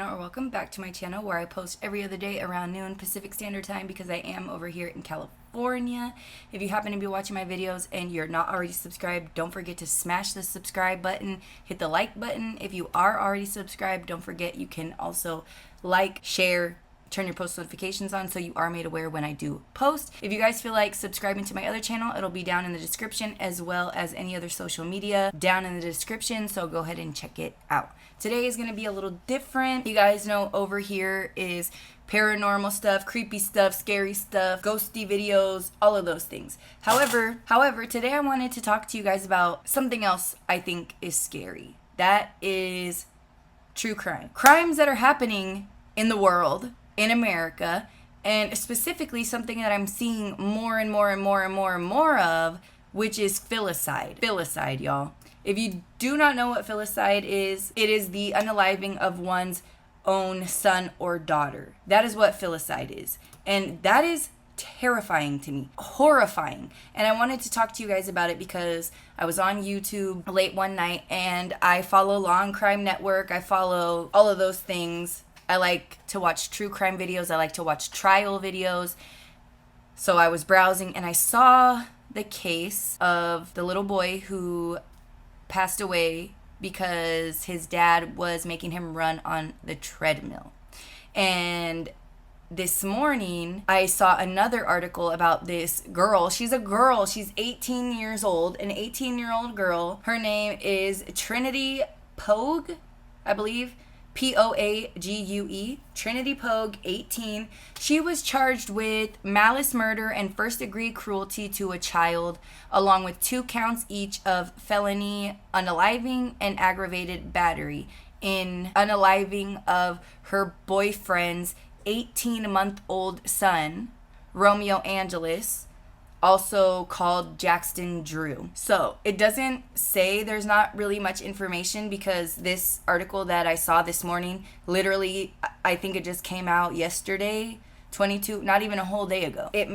or welcome back to my channel where I post every other day around noon Pacific Standard Time because I am over here in California. If you happen to be watching my videos and you're not already subscribed, don't forget to smash the subscribe button, hit the like button. If you are already subscribed, don't forget you can also like, share, turn your post notifications on so you are made aware when I do post. If you guys feel like subscribing to my other channel, it'll be down in the description, as well as any other social media down in the description, so go ahead and check it out. Today is going to be a little different. You guys know over here is paranormal stuff, creepy stuff, scary stuff, ghosty videos, all of those things. However, today I wanted to talk to you guys about something else I think is scary. That is true crime. Crimes that are happening in the world, in America, and specifically something that I'm seeing more and more of, which is filicide. Filicide, y'all. If you do not know what filicide is, it is the unaliving of one's own son or daughter. That is what filicide is. And that is terrifying to me, horrifying. And I wanted to talk to you guys about it because I was on YouTube late one night and I follow Law and Crime Network. I follow all of those things. I like to watch true crime videos. I like to watch trial videos. So I was browsing and I saw the case of the little boy who passed away because his dad was making him run on the treadmill. And this morning, I saw another article about this girl. She's a girl. She's 18 years old, an 18-year-old girl. Her name is Trinity Pogue, I believe. Poague, Trinity Pogue, 18. She was charged with malice murder and first-degree cruelty to a child, along with 2 counts each of felony unaliving and aggravated battery in unaliving of her boyfriend's 18-month-old son, Romeo Angeles, also called Jackson Drew. So it doesn't say, there's not really much information because this article that I saw this morning, literally, I think it just came out yesterday, not even a whole day ago. It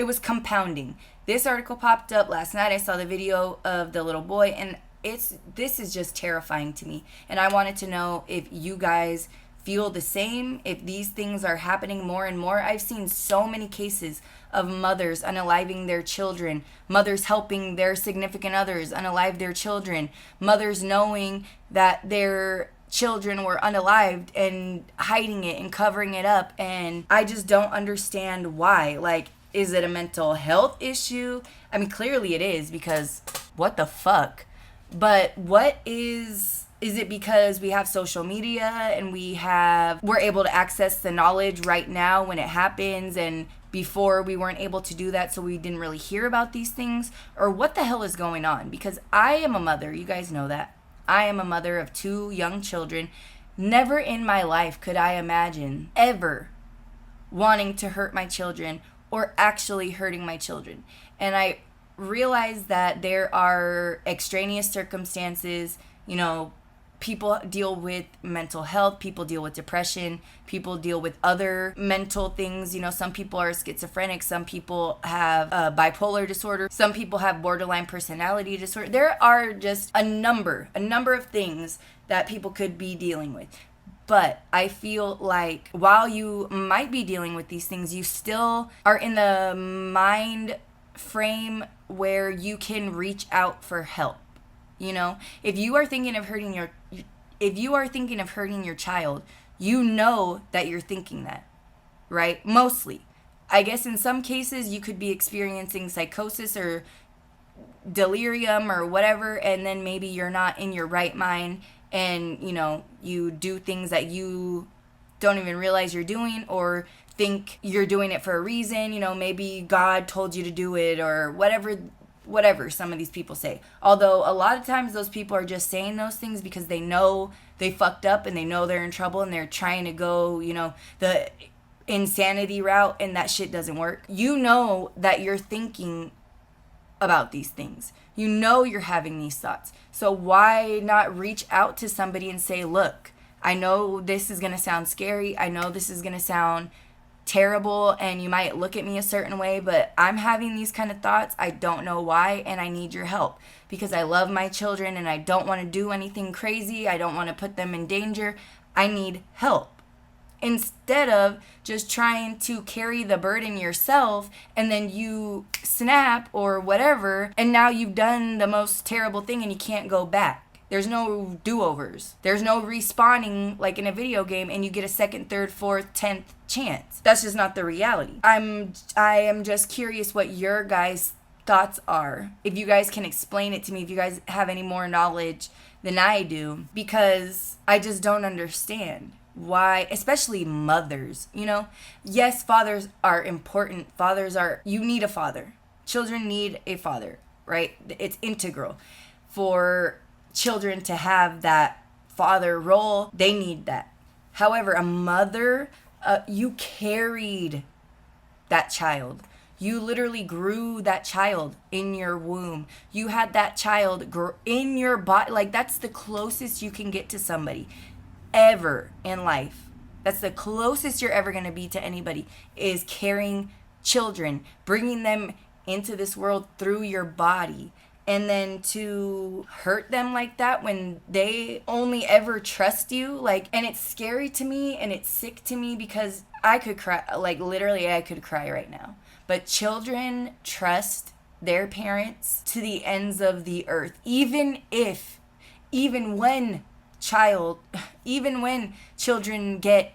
was compounding. This article popped up last night. I saw the video of the little boy and this is just terrifying to me. And I wanted to know if you guys feel the same, if these things are happening more and more. I've seen so many cases of mothers unaliving their children, mothers helping their significant others unalive their children, mothers knowing that their children were unalived and hiding it and covering it up. And I just don't understand why. Like, is it a mental health issue? I mean, clearly it is, because what the fuck? But what is it because we have social media and we're able to access the knowledge right now when it happens, and before we weren't able to do that, so we didn't really hear about these things? Or what the hell is going on? Because I am a mother, you guys know that. I am a mother of 2 young children. Never in my life could I imagine ever wanting to hurt my children or actually hurting my children. And I realize that there are extraneous circumstances, people deal with mental health, people deal with depression, people deal with other mental things. Some people are schizophrenic, some people have bipolar disorder, some people have borderline personality disorder. There are just a number of things that people could be dealing with. But I feel like while you might be dealing with these things, you still are in the mind frame where you can reach out for help. If you are thinking of hurting your child, you know that you're thinking that, right? Mostly. I guess in some cases you could be experiencing psychosis or delirium or whatever, and then maybe you're not in your right mind and, you do things that you don't even realize you're doing or think you're doing it for a reason. Maybe God told you to do it or whatever some of these people say. Although a lot of times those people are just saying those things because they know they fucked up and they know they're in trouble and they're trying to go, the insanity route, and that shit doesn't work. You know that you're thinking about these things. You know you're having these thoughts. So why not reach out to somebody and say, look, I know this is going to sound scary. I know this is going to sound terrible and you might look at me a certain way, but I'm having these kind of thoughts. I don't know why, and I need your help because I love my children and I don't want to do anything crazy. I don't want to put them in danger. I need help. Instead of just trying to carry the burden yourself and then you snap or whatever, and now you've done the most terrible thing and you can't go back. There's no do-overs. There's no respawning like in a video game and you get a second, third, fourth, 10th chance. That's just not the reality. I am just curious what your guys' thoughts are. If you guys can explain it to me, if you guys have any more knowledge than I do, because I just don't understand why, especially mothers, you know. Yes, fathers are important. You need a father. Children need a father, right? It's integral for children to have that father role. They need that. However, a mother, you carried that child. You literally grew that child in your womb. You had that child grow in your body. Like, that's the closest you can get to somebody ever in life. That's the closest you're ever going to be to anybody, is carrying children, bringing them into this world through your body. And then to hurt them like that when they only ever trust you, like, and it's scary to me and it's sick to me because I could cry, like literally I could cry right now. But children trust their parents to the ends of the earth, even when children get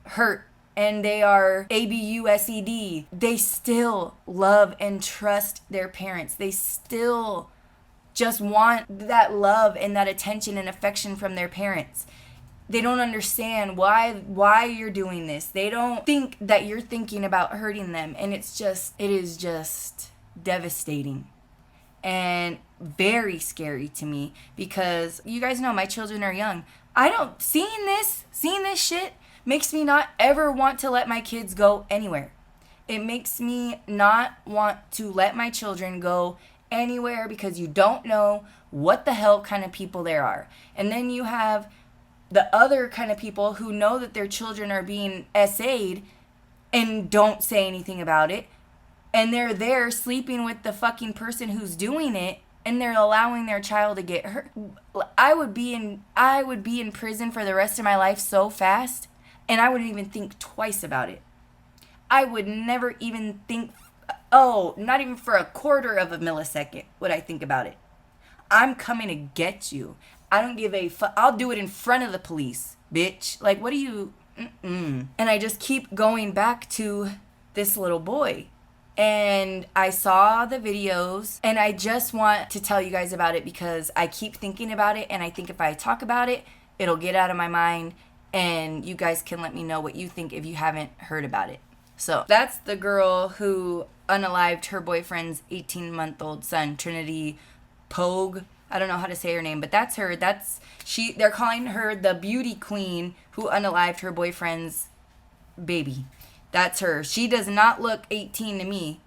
hurt and they are ABUSED, they still love and trust their parents. They still just want that love and that attention and affection from their parents. They don't understand why you're doing this. They don't think that you're thinking about hurting them. And it is just devastating and very scary to me, because you guys know my children are young. Seeing this shit makes me not ever want to let my kids go anywhere. It makes me not want to let my children go anywhere, because you don't know what the hell kind of people there are. And then you have the other kind of people who know that their children are being SA'd and don't say anything about it. And they're there sleeping with the fucking person who's doing it, and they're allowing their child to get hurt. I would be in prison for the rest of my life so fast, and I wouldn't even think twice about it. I would never even think, not even for a quarter of a millisecond would I think about it. I'm coming to get you. I don't give a fuck. I'll do it in front of the police, bitch. Like, what do you... And I just keep going back to this little boy. And I saw the videos, and I just want to tell you guys about it because I keep thinking about it, and I think if I talk about it, it'll get out of my mind, and you guys can let me know what you think if you haven't heard about it. So that's the girl who unalived her boyfriend's 18-month-old son, Trinity Pogue. I don't know how to say her name, but that's her. They're calling her the beauty queen who unalived her boyfriend's baby. That's her. She does not look 18 to me.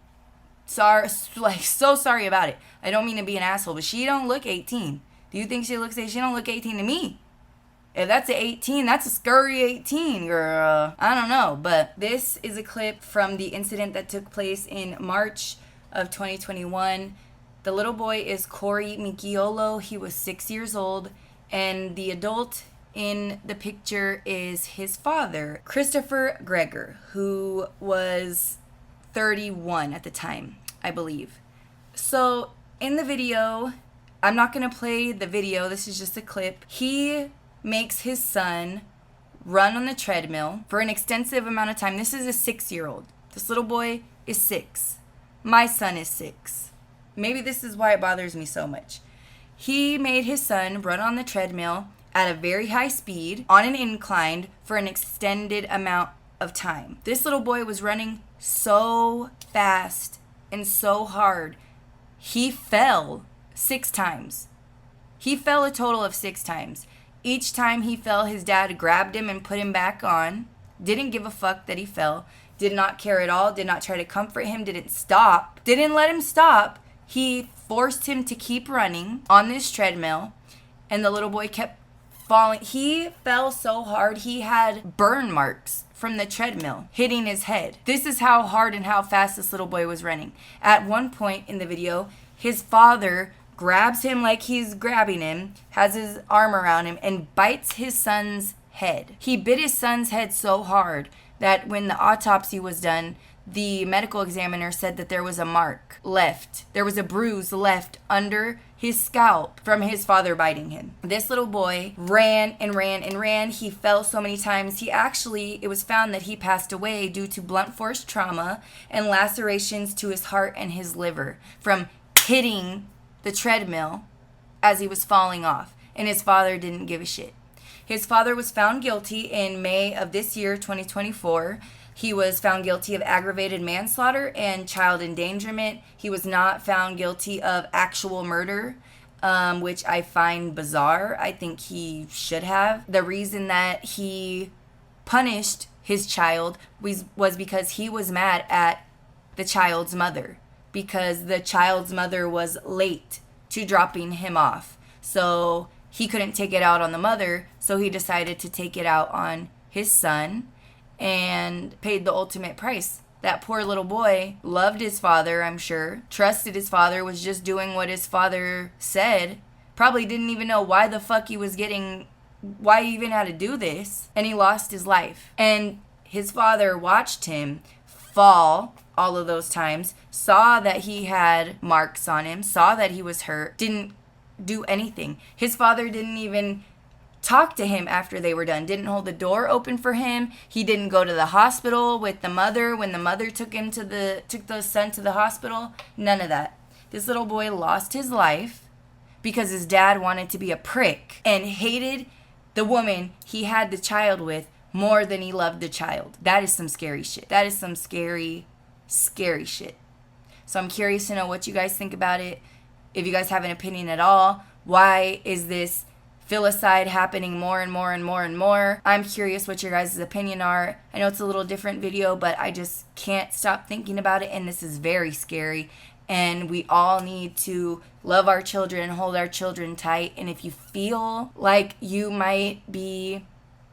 So sorry about it. I don't mean to be an asshole, but she don't look 18. Do you think she looks 18? She don't look 18 to me. If that's an 18, that's a scurry 18, girl. I don't know, but this is a clip from the incident that took place in March of 2021. The little boy is Corey Michiolo. He was 6 years old, and the adult in the picture is his father, Christopher Greger, who was 31 at the time, I believe. So in the video, I'm not going to play the video. This is just a clip. He makes his son run on the treadmill for an extensive amount of time. This is a 6-year-old. This little boy is 6. My son is 6. Maybe this is why it bothers me so much. He made his son run on the treadmill at a very high speed on an incline for an extended amount of time. This little boy was running so fast and so hard. He fell 6 times. He fell a total of 6 times. Each time he fell, his dad grabbed him and put him back on. Didn't give a fuck that he fell. Did not care at all. Did not try to comfort him. Didn't stop. Didn't let him stop. He forced him to keep running on this treadmill, and the little boy kept falling. He fell so hard, he had burn marks from the treadmill hitting his head. This is how hard and how fast this little boy was running. At one point in the video, his father grabs him like he's grabbing him, has his arm around him, and bites his son's head. He bit his son's head so hard that when the autopsy was done, the medical examiner said that there was a mark left. There was a bruise left under his scalp from his father biting him. This little boy ran and ran and ran. He fell so many times. It was found that he passed away due to blunt force trauma and lacerations to his heart and his liver from hitting the treadmill as he was falling off. And his father didn't give a shit. His father was found guilty in May of this year, 2024. He was found guilty of aggravated manslaughter and child endangerment. He was not found guilty of actual murder, which I find bizarre. I think he should have. The reason that he punished his child was because he was mad at the child's mother, because the child's mother was late to dropping him off. So he couldn't take it out on the mother, so he decided to take it out on his son and paid the ultimate price. That poor little boy loved his father, I'm sure, trusted his father, was just doing what his father said, probably didn't even know why he even had to do this, and he lost his life. And his father watched him fall all of those times, saw that he had marks on him, saw that he was hurt, didn't do anything. His father didn't even talk to him after they were done, didn't hold the door open for him. He didn't go to the hospital with the mother when the mother took the son to the hospital. None of that. This little boy lost his life because his dad wanted to be a prick and hated the woman he had the child with more than he loved the child. That is some scary shit. That is some scary, scary shit. So I'm curious to know what you guys think about it. If you guys have an opinion at all, why is this filicide happening more and more and more and more? I'm curious what your guys' opinion are. I know it's a little different video, but I just can't stop thinking about it, and this is very scary. And we all need to love our children and hold our children tight. And if you feel like you might be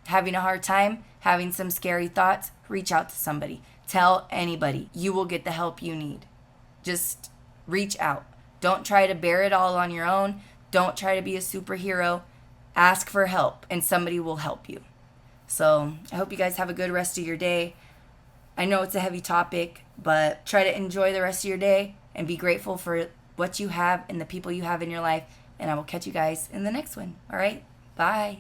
having a hard time, having some scary thoughts, reach out to somebody. Tell anybody. You will get the help you need. Just reach out. Don't try to bear it all on your own. Don't try to be a superhero. Ask for help, and somebody will help you. So I hope you guys have a good rest of your day. I know it's a heavy topic, but try to enjoy the rest of your day and be grateful for what you have and the people you have in your life. And I will catch you guys in the next one. All right? Bye.